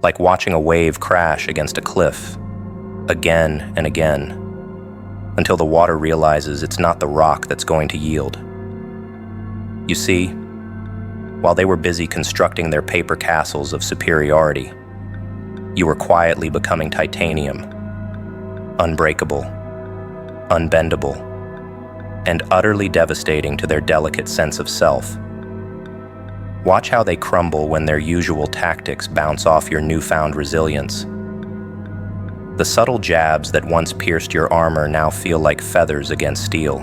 like watching a wave crash against a cliff, again and again, until the water realizes it's not the rock that's going to yield. You see, while they were busy constructing their paper castles of superiority, you were quietly becoming titanium, unbreakable, unbendable, and utterly devastating to their delicate sense of self. Watch how they crumble when their usual tactics bounce off your newfound resilience. The subtle jabs that once pierced your armor now feel like feathers against steel.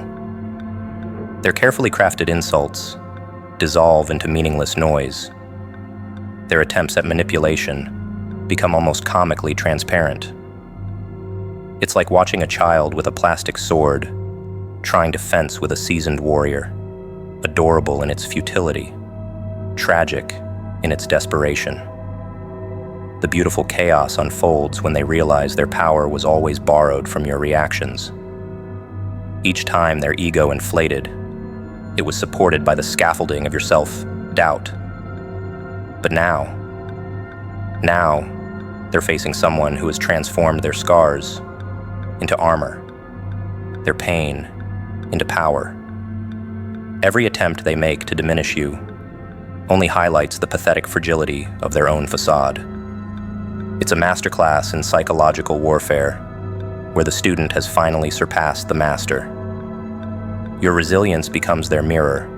Their carefully crafted insults dissolve into meaningless noise. Their attempts at manipulation become almost comically transparent. It's like watching a child with a plastic sword trying to fence with a seasoned warrior, adorable in its futility, tragic in its desperation. The beautiful chaos unfolds when they realize their power was always borrowed from your reactions. Each time their ego inflated, it was supported by the scaffolding of your self-doubt. But now, they're facing someone who has transformed their scars into armor, their pain into power. Every attempt they make to diminish you only highlights the pathetic fragility of their own facade. It's a masterclass in psychological warfare, where the student has finally surpassed the master. Your resilience becomes their mirror,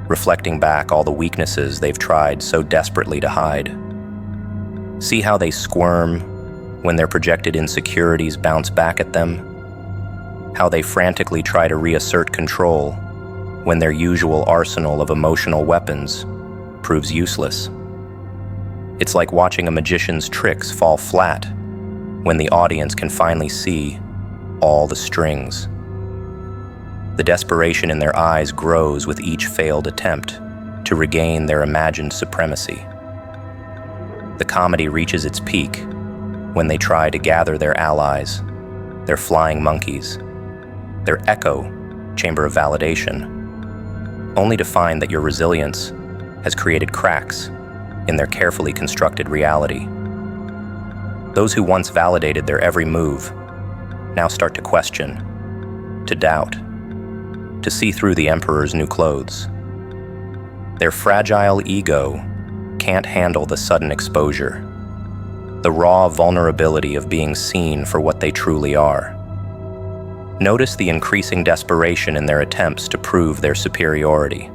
reflecting back all the weaknesses they've tried so desperately to hide. See how they squirm when their projected insecurities bounce back at them? How they frantically try to reassert control when their usual arsenal of emotional weapons proves useless. It's like watching a magician's tricks fall flat when the audience can finally see all the strings. The desperation in their eyes grows with each failed attempt to regain their imagined supremacy. The comedy reaches its peak when they try to gather their allies, their flying monkeys, their echo chamber of validation, only to find that your resilience has created cracks in their carefully constructed reality. Those who once validated their every move now start to question, to doubt, to see through the emperor's new clothes. Their fragile ego can't handle the sudden exposure, the raw vulnerability of being seen for what they truly are. Notice the increasing desperation in their attempts to prove their superiority.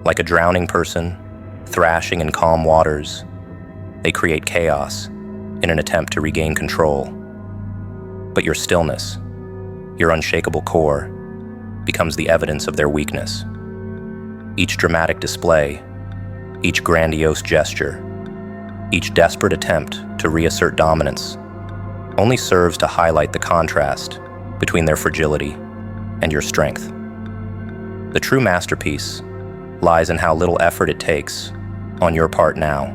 Like a drowning person, thrashing in calm waters, they create chaos in an attempt to regain control. But your stillness, your unshakable core, becomes the evidence of their weakness. Each dramatic display, each grandiose gesture, each desperate attempt to reassert dominance only serves to highlight the contrast between their fragility and your strength. The true masterpiece lies in how little effort it takes on your part now.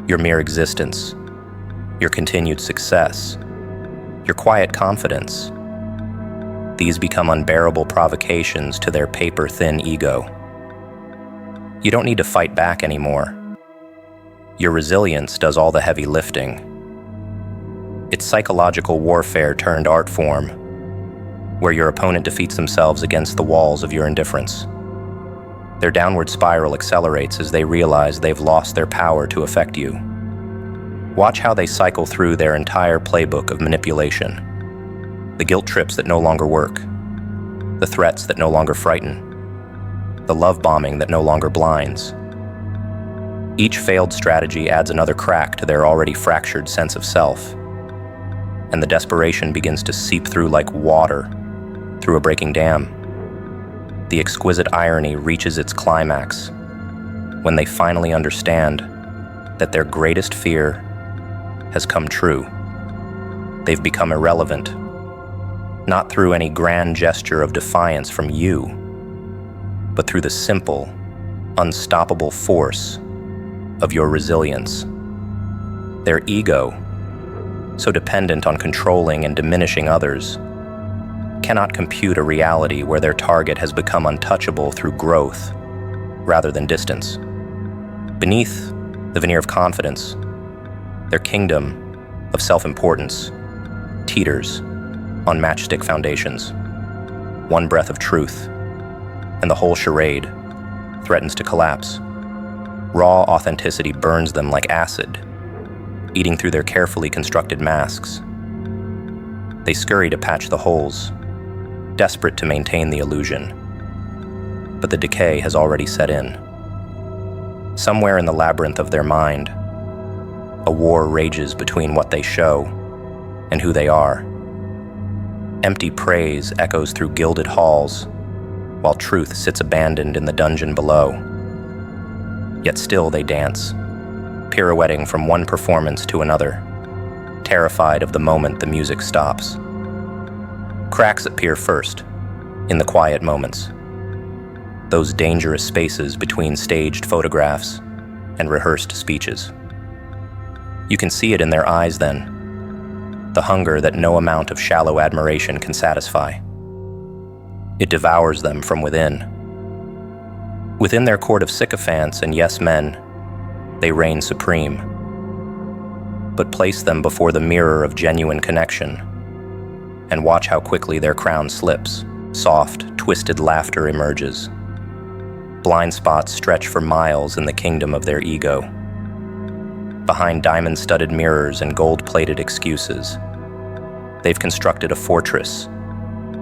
Your mere existence, your continued success, your quiet confidence. These become unbearable provocations to their paper-thin ego. You don't need to fight back anymore. Your resilience does all the heavy lifting. It's psychological warfare turned art form, where your opponent defeats themselves against the walls of your indifference. Their downward spiral accelerates as they realize they've lost their power to affect you. Watch how they cycle through their entire playbook of manipulation. The guilt trips that no longer work, the threats that no longer frighten, the love bombing that no longer blinds. Each failed strategy adds another crack to their already fractured sense of self, and the desperation begins to seep through like water through a breaking dam. The exquisite irony reaches its climax when they finally understand that their greatest fear has come true. They've become irrelevant, not through any grand gesture of defiance from you, but through the simple, unstoppable force of your resilience. Their ego, so dependent on controlling and diminishing others, cannot compute a reality where their target has become untouchable through growth rather than distance. Beneath The veneer of confidence, their kingdom of self-importance, teeters on matchstick foundations. One breath of truth, and the whole charade threatens to collapse. Raw authenticity burns them like acid, eating through their carefully constructed masks. They scurry to patch the holes, desperate to maintain the illusion. But the decay has already set in. Somewhere in the labyrinth of their mind, a war rages between what they show and who they are. Empty praise echoes through gilded halls, while truth sits abandoned in the dungeon below. Yet still they dance, pirouetting from one performance to another, terrified of the moment the music stops. Cracks appear first, in the quiet moments, those dangerous spaces between staged photographs and rehearsed speeches. You can see it in their eyes then, the hunger that no amount of shallow admiration can satisfy. It devours them from within. Within their court of sycophants and yes men, they reign supreme. But place them before the mirror of genuine connection, and watch how quickly their crown slips, soft, twisted laughter emerges. Blind spots stretch for miles in the kingdom of their ego. Behind diamond-studded mirrors and gold-plated excuses, they've constructed a fortress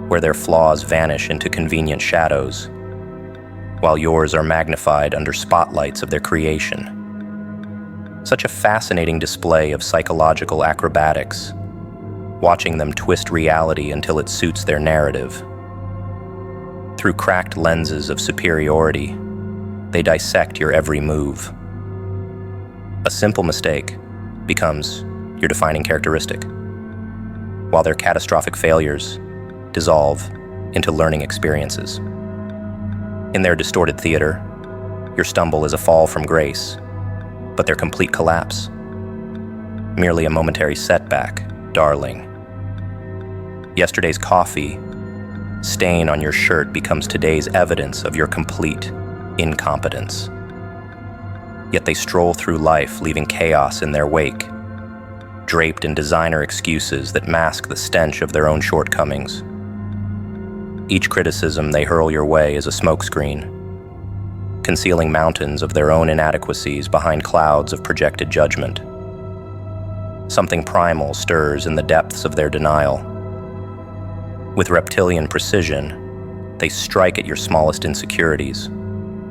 where their flaws vanish into convenient shadows, while yours are magnified under spotlights of their creation. Such a fascinating display of psychological acrobatics, watching them twist reality until it suits their narrative. Through cracked lenses of superiority, they dissect your every move. A simple mistake becomes your defining characteristic, while their catastrophic failures dissolve into learning experiences. In their distorted theater, your stumble is a fall from grace, but their complete collapse, merely a momentary setback, darling. Yesterday's coffee stain on your shirt becomes today's evidence of your complete incompetence. Yet they stroll through life leaving chaos in their wake, draped in designer excuses that mask the stench of their own shortcomings. Each criticism they hurl your way is a smokescreen, concealing mountains of their own inadequacies behind clouds of projected judgment. Something primal stirs in the depths of their denial. With reptilian precision, they strike at your smallest insecurities,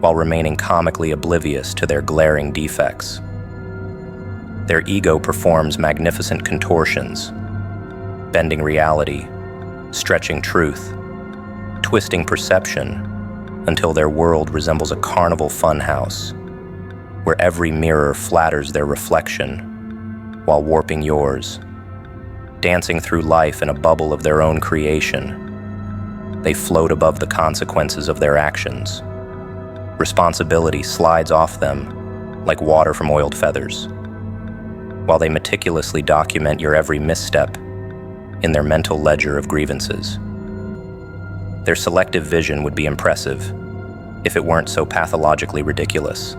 while remaining comically oblivious to their glaring defects. Their ego performs magnificent contortions, bending reality, stretching truth, twisting perception until their world resembles a carnival funhouse, where every mirror flatters their reflection while warping yours. Dancing through life in a bubble of their own creation, they float above the consequences of their actions. Responsibility slides off them like water from oiled feathers, while they meticulously document your every misstep in their mental ledger of grievances. Their selective vision would be impressive if it weren't so pathologically ridiculous.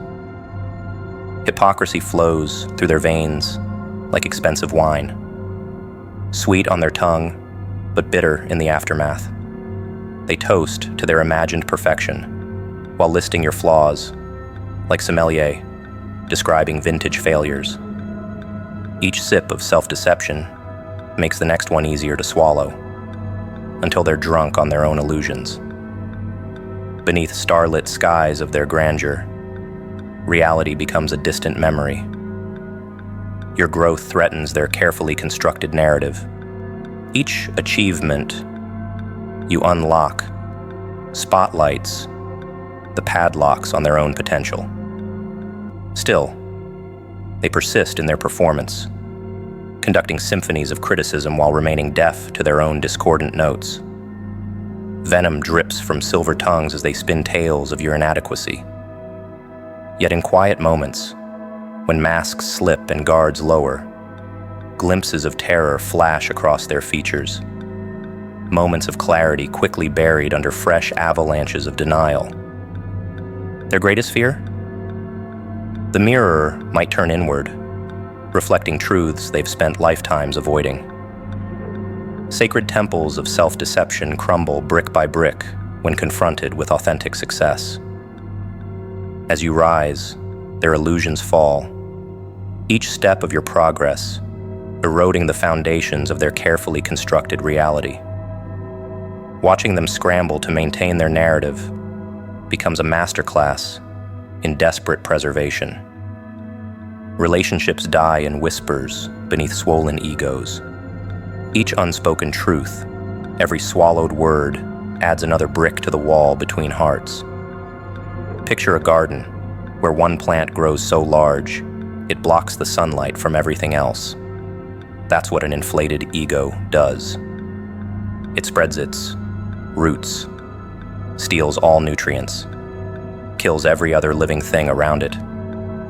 Hypocrisy flows through their veins like expensive wine, sweet on their tongue, but bitter in the aftermath. They toast to their imagined perfection, while listing your flaws, like sommelier describing vintage failures. Each sip of self-deception makes the next one easier to swallow, until they're drunk on their own illusions. Beneath starlit skies of their grandeur, reality becomes a distant memory. Your growth threatens their carefully constructed narrative. Each achievement you unlock spotlights the padlocks on their own potential. Still, they persist in their performance, conducting symphonies of criticism while remaining deaf to their own discordant notes. Venom drips from silver tongues as they spin tales of your inadequacy. Yet in quiet moments, when masks slip and guards lower, glimpses of terror flash across their features. Moments of clarity quickly buried under fresh avalanches of denial. Their greatest fear? The mirror might turn inward, reflecting truths they've spent lifetimes avoiding. Sacred temples of self-deception crumble brick by brick when confronted with authentic success. As you rise, their illusions fall, each step of your progress eroding the foundations of their carefully constructed reality. Watching them scramble to maintain their narrative becomes a masterclass in desperate preservation. Relationships die in whispers beneath swollen egos. Each unspoken truth, every swallowed word, adds another brick to the wall between hearts. Picture a garden where one plant grows so large it blocks the sunlight from everything else. That's what an inflated ego does. It spreads its roots, steals all nutrients, kills every other living thing around it,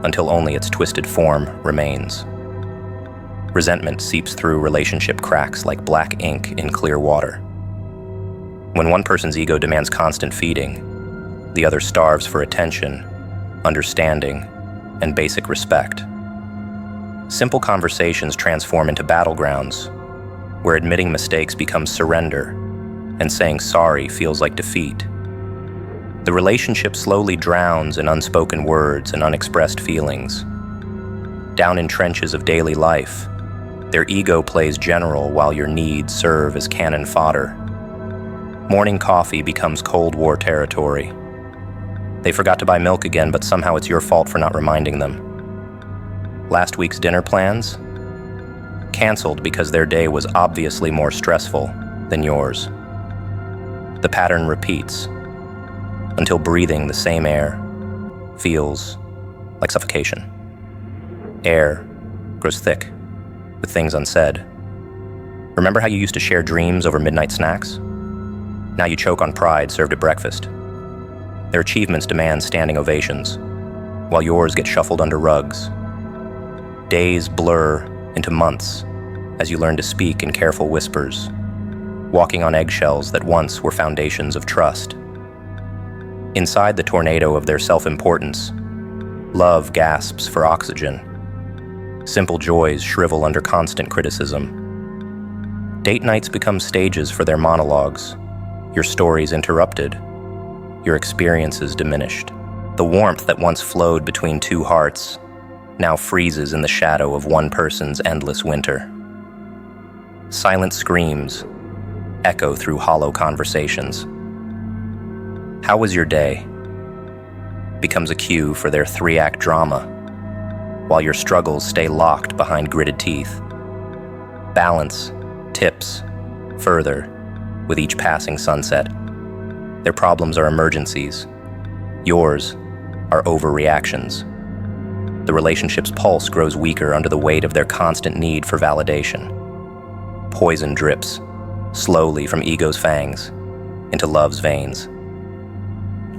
until only its twisted form remains. Resentment seeps through relationship cracks like black ink in clear water. When one person's ego demands constant feeding, the other starves for attention, understanding, and basic respect. Simple conversations transform into battlegrounds, where admitting mistakes becomes surrender, and saying sorry feels like defeat. The relationship slowly drowns in unspoken words and unexpressed feelings. Down in trenches of daily life, their ego plays general while your needs serve as cannon fodder. Morning coffee becomes Cold War territory. They forgot to buy milk again, but somehow it's your fault for not reminding them. Last week's dinner plans? Canceled because their day was obviously more stressful than yours. The pattern repeats until breathing the same air feels like suffocation. Air grows thick with things unsaid. Remember how you used to share dreams over midnight snacks? Now you choke on pride served at breakfast. Their achievements demand standing ovations, while yours get shuffled under rugs. Days blur into months as you learn to speak in careful whispers, walking on eggshells that once were foundations of trust. Inside the tornado of their self-importance, love gasps for oxygen. Simple joys shrivel under constant criticism. Date nights become stages for their monologues, your stories interrupted, your experiences diminished. The warmth that once flowed between two hearts now freezes in the shadow of one person's endless winter. Silent screams echo through hollow conversations. How was your day? Becomes a cue for their three-act drama, while your struggles stay locked behind gritted teeth. Balance tips further with each passing sunset. Their problems are emergencies. Yours are overreactions. The relationship's pulse grows weaker under the weight of their constant need for validation. Poison drips slowly from ego's fangs into love's veins.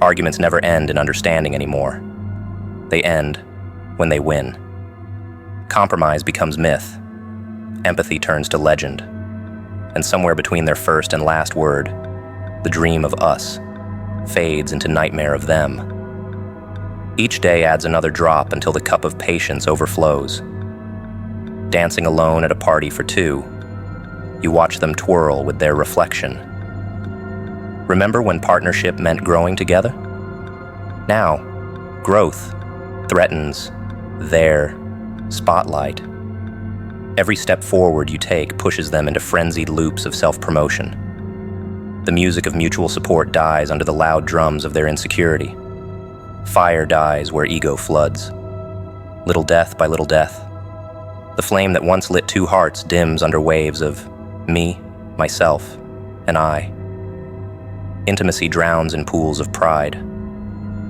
Arguments never end in understanding anymore. They end when they win. Compromise becomes myth. Empathy turns to legend. And somewhere between their first and last word, the dream of us fades into nightmare of them. Each day adds another drop until the cup of patience overflows. Dancing alone at a party for two, you watch them twirl with their reflection. Remember when partnership meant growing together? Now, growth threatens their spotlight. Every step forward you take pushes them into frenzied loops of self-promotion. The music of mutual support dies under the loud drums of their insecurity. Fire dies where ego floods. Little death by little death. The flame that once lit two hearts dims under waves of me, myself, and I. Intimacy drowns in pools of pride.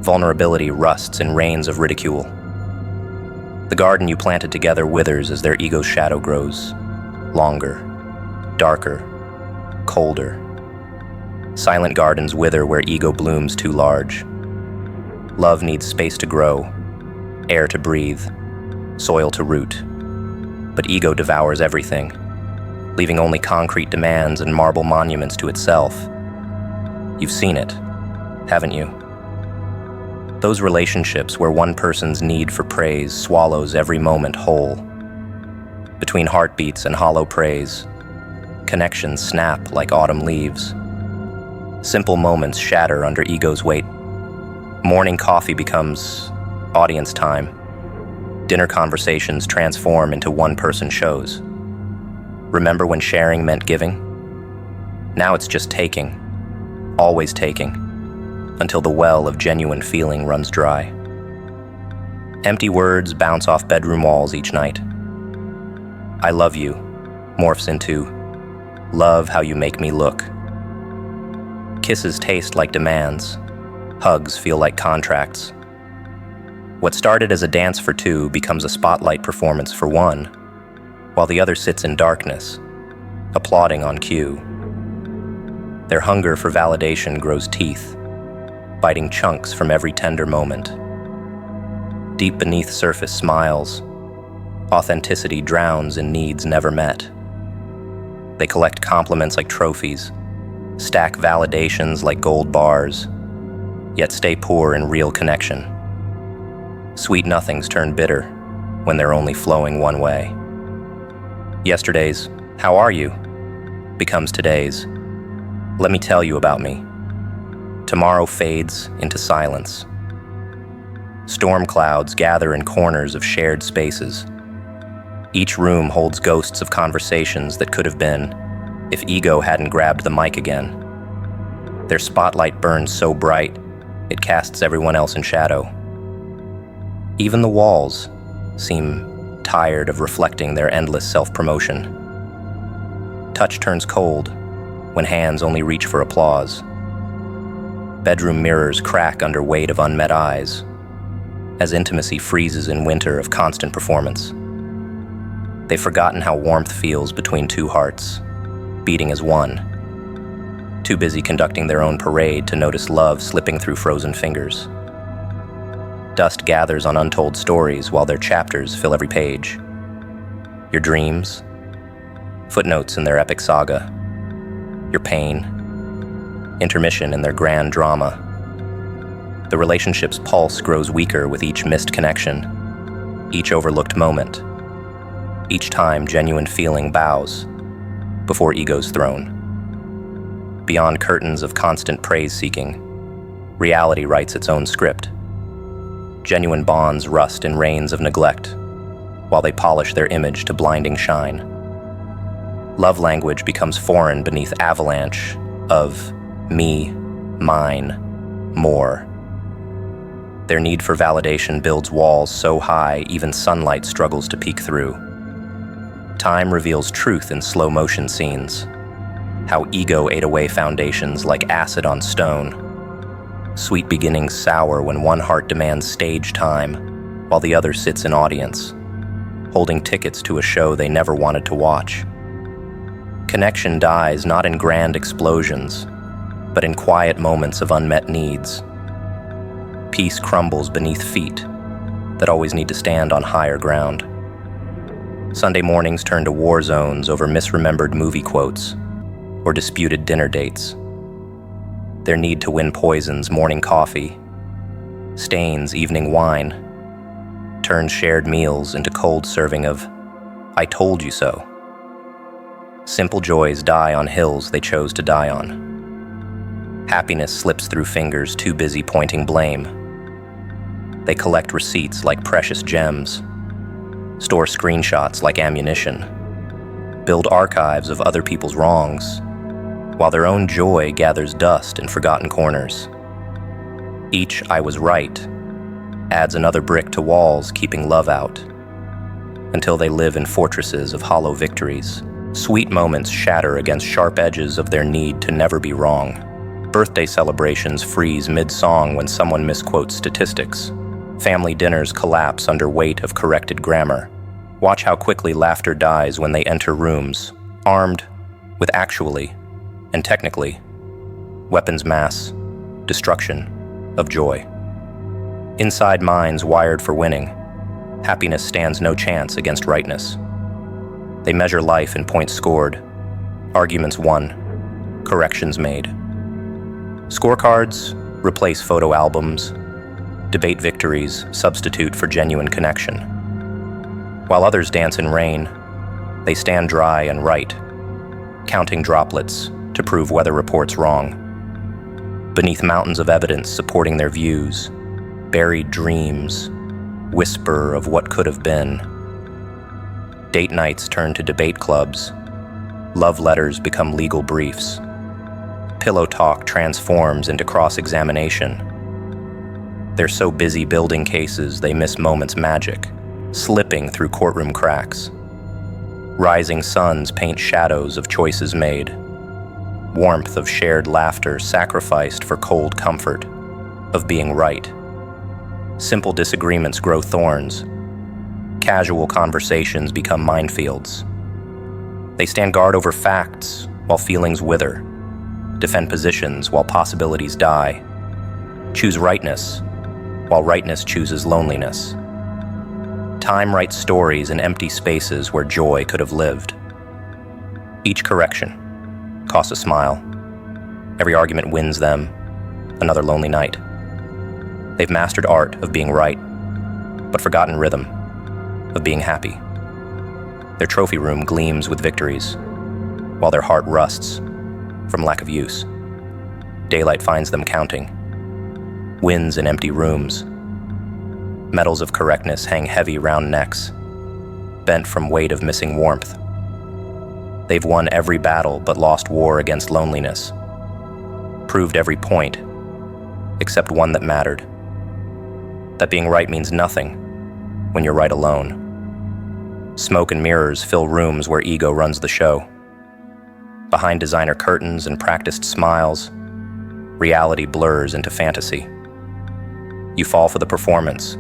Vulnerability rusts in rains of ridicule. The garden you planted together withers as their ego's shadow grows longer, darker, colder. Silent gardens wither where ego blooms too large. Love needs space to grow, air to breathe, soil to root. But ego devours everything, leaving only concrete demands and marble monuments to itself. You've seen it, haven't you? Those relationships where one person's need for praise swallows every moment whole. Between heartbeats and hollow praise, connections snap like autumn leaves. Simple moments shatter under ego's weight. Morning coffee becomes audience time. Dinner conversations transform into one-person shows. Remember when sharing meant giving? Now it's just taking, always taking, until the well of genuine feeling runs dry. Empty words bounce off bedroom walls each night. I love you morphs into love how you make me look. Kisses taste like demands. Hugs feel like contracts. What started as a dance for two becomes a spotlight performance for one, while the other sits in darkness, applauding on cue. Their hunger for validation grows teeth, biting chunks from every tender moment. Deep beneath surface smiles, authenticity drowns in needs never met. They collect compliments like trophies, stack validations like gold bars, yet stay poor in real connection. Sweet nothings turn bitter when they're only flowing one way. Yesterday's, "How are you?" becomes today's, "Let me tell you about me." Tomorrow fades into silence. Storm clouds gather in corners of shared spaces. Each room holds ghosts of conversations that could have been if ego hadn't grabbed the mic again. Their spotlight burns so bright, it casts everyone else in shadow. Even the walls seem tired of reflecting their endless self-promotion. Touch turns cold when hands only reach for applause. Bedroom mirrors crack under weight of unmet eyes, as intimacy freezes in winter of constant performance. They've forgotten how warmth feels between two hearts, beating as one, too busy conducting their own parade to notice love slipping through frozen fingers. Dust gathers on untold stories while their chapters fill every page. Your dreams, footnotes in their epic saga. Your pain, intermission in their grand drama. The relationship's pulse grows weaker with each missed connection, each overlooked moment, each time genuine feeling bows before ego's throne. Beyond curtains of constant praise-seeking, reality writes its own script. Genuine bonds rust in rains of neglect, while they polish their image to blinding shine. Love language becomes foreign beneath avalanche of me, mine, more. Their need for validation builds walls so high even sunlight struggles to peek through. Time reveals truth in slow motion scenes, how ego ate away foundations like acid on stone. Sweet beginnings sour when one heart demands stage time, while the other sits in audience, holding tickets to a show they never wanted to watch. Connection dies not in grand explosions, but in quiet moments of unmet needs. Peace crumbles beneath feet that always need to stand on higher ground. Sunday mornings turn to war zones over misremembered movie quotes or disputed dinner dates. Their need to win poisons morning coffee, stains evening wine, turns shared meals into cold serving of "I told you so." Simple joys die on hills they chose to die on. Happiness slips through fingers too busy pointing blame. They collect receipts like precious gems, store screenshots like ammunition, build archives of other people's wrongs, while their own joy gathers dust in forgotten corners. Each "I was right" adds another brick to walls keeping love out, until they live in fortresses of hollow victories. Sweet moments shatter against sharp edges of their need to never be wrong. Birthday celebrations freeze mid-song when someone misquotes statistics. Family dinners collapse under weight of corrected grammar. Watch how quickly laughter dies when they enter rooms, armed with actually and technically weapons mass, destruction of joy. Inside minds wired for winning, happiness stands no chance against rightness. They measure life in points scored, arguments won, corrections made. Scorecards replace photo albums, Debate victories substitute for genuine connection. While others dance in rain, they stand dry and write, counting droplets to prove weather reports wrong. Beneath mountains of evidence supporting their views, buried dreams whisper of what could have been. Date nights turn to debate clubs. Love letters become legal briefs. Pillow talk transforms into cross-examination. They're so busy building cases they miss moments' magic, slipping through courtroom cracks. Rising suns paint shadows of choices made. Warmth of shared laughter sacrificed for cold comfort of being right. Simple disagreements grow thorns. Casual conversations become minefields. They stand guard over facts while feelings wither, defend positions while possibilities die, choose rightness while rightness chooses loneliness. Time writes stories in empty spaces where joy could have lived. Each correction costs a smile. Every argument wins them another lonely night. They've mastered art of being right, but forgotten rhythm of being happy. Their trophy room gleams with victories, while their heart rusts from lack of use. Daylight finds them counting. Wins in empty rooms. Medals of correctness hang heavy round necks, bent from weight of missing warmth. They've won every battle but lost war against loneliness. Proved every point, except one that mattered. That being right means nothing when you're right alone. Smoke and mirrors fill rooms where ego runs the show. Behind designer curtains and practiced smiles, reality blurs into fantasy. You fall for the performance.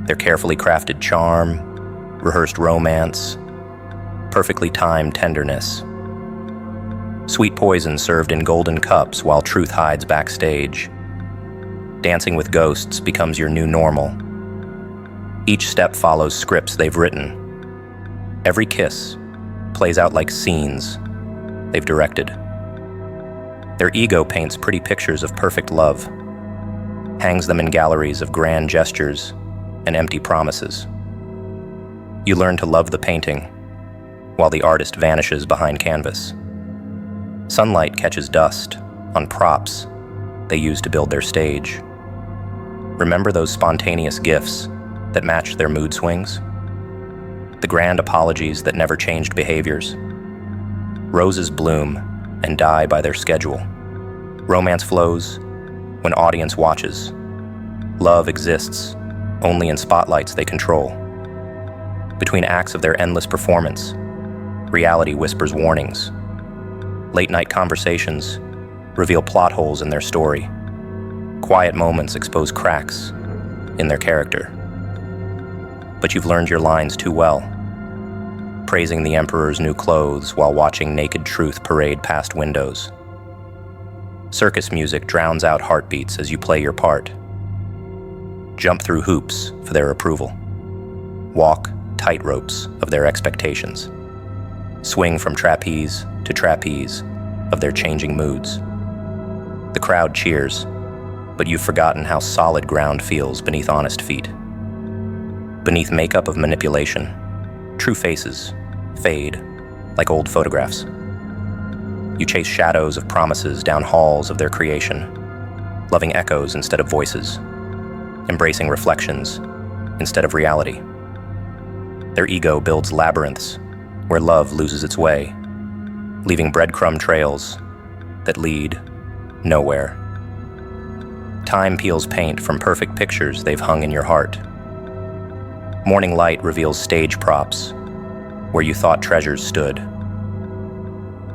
Their carefully crafted charm, rehearsed romance, perfectly timed tenderness. Sweet poison served in golden cups while truth hides backstage. Dancing with ghosts becomes your new normal. Each step follows scripts they've written. Every kiss plays out like scenes they've directed. Their ego paints pretty pictures of perfect love, hangs them in galleries of grand gestures and empty promises. You learn to love the painting while the artist vanishes behind canvas. Sunlight catches dust on props they use to build their stage. Remember those spontaneous gifts that matched their mood swings? The grand apologies that never changed behaviors. Roses bloom and die by their schedule. Romance flows when audience watches. Love exists only in spotlights they control. Between acts of their endless performance, reality whispers warnings. Late-night conversations reveal plot holes in their story. Quiet moments expose cracks in their character. But you've learned your lines too well, praising the emperor's new clothes while watching naked truth parade past windows. Circus music drowns out heartbeats as you play your part. Jump through hoops for their approval. Walk tightropes of their expectations. Swing from trapeze to trapeze of their changing moods. The crowd cheers, but you've forgotten how solid ground feels beneath honest feet. Beneath makeup of manipulation, true faces fade like old photographs. You chase shadows of promises down halls of their creation, loving echoes instead of voices, embracing reflections instead of reality. Their ego builds labyrinths where love loses its way, leaving breadcrumb trails that lead nowhere. Time peels paint from perfect pictures they've hung in your heart. Morning light reveals stage props where you thought treasures stood.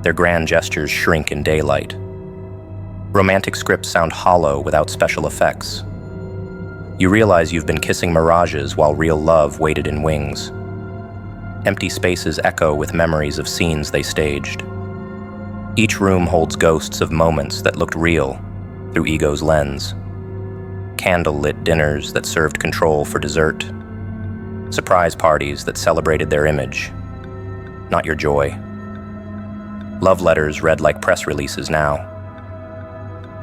Their grand gestures shrink in daylight. Romantic scripts sound hollow without special effects. You realize you've been kissing mirages while real love waited in wings. Empty spaces echo with memories of scenes they staged. Each room holds ghosts of moments that looked real through ego's lens. Candle-lit dinners that served control for dessert. Surprise parties that celebrated their image, not your joy. Love letters read like press releases now.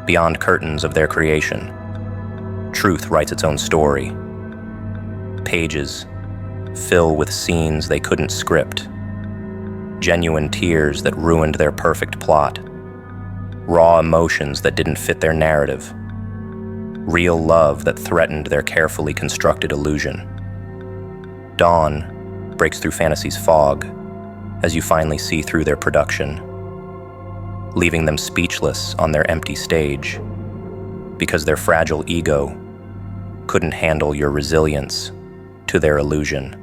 Beyond curtains of their creation, truth writes its own story. Pages fill with scenes they couldn't script, genuine tears that ruined their perfect plot, raw emotions that didn't fit their narrative, real love that threatened their carefully constructed illusion. Dawn breaks through fantasy's fog as you finally see through their production, leaving them speechless on their empty stage because their fragile ego couldn't handle your resilience to their illusion.